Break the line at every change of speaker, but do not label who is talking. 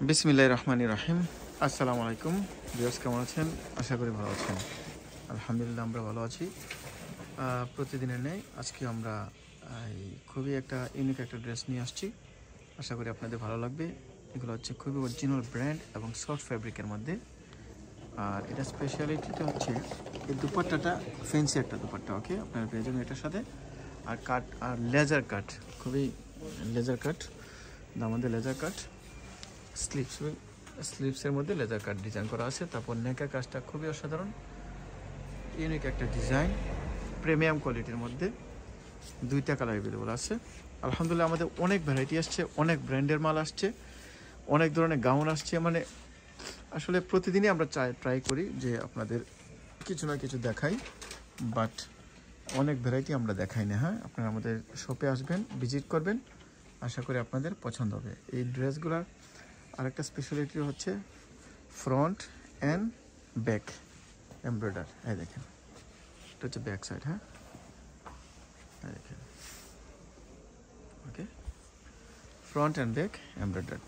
বিসমিল্লাহির রহমানির রহিম। আসসালামু আলাইকুম ভিউয়ার্স, কেমন আছেন? আশা করি ভালো আছেন। আলহামদুলিল্লাহ আমরা ভালো আছি। প্রতিদিনের নেই আজকে আমরা খুবই একটা ইউনিক একটা ড্রেস নিয়ে আসছি। আশা করি আপনাদের ভালো লাগবে। এগুলো হচ্ছে খুবই অরিজিনাল ব্র্যান্ড এবং সফট ফ্যাব্রিকের মধ্যে। আর এটা স্পেশালিটিটা হচ্ছে এই দুপাট্টাটা ফ্যান্সি একটা দুপাট্টা, ওকে আপনারা পেয়ে যাবেন এটার সাথে। আর কাট আর লেজার কাট, খুবই লেজার কাট, আমাদের লেজার কাট স্লিপসের মধ্যে লেজার কাট ডিজাইন করা আছে। তারপর নেকের কাজটা খুবই অসাধারণ, ইউনিক একটা ডিজাইন, প্রিমিয়াম কোয়ালিটির মধ্যে। দুইটা কালার অ্যাভেলেবল আছে। আলহামদুলিল্লাহ আমাদের অনেক ভ্যারাইটি আসছে, অনেক ব্র্যান্ডের মাল আসছে, অনেক ধরনের গাউন আসছে। মানে আসলে প্রতিদিনই আমরা ট্রাই করি যে আপনাদের কিছু না কিছু দেখাই, বাট অনেক ভ্যারাইটি আমরা দেখাই না। হ্যাঁ, আপনারা আমাদের শপে আসবেন, ভিজিট করবেন, আশা করি আপনাদের পছন্দ হবে। এই ড্রেসগুলোর আরেকটা স্পেশালিটি হচ্ছে ফ্রন্ট অ্যান্ড ব্যাক এমব্রয়ডার। এই দেখেন, এটা হচ্ছে ব্যাক সাইড। হ্যাঁ, দেখেন, ওকে, ফ্রন্ট অ্যান্ড ব্যাক এমব্রয়ডার্ড।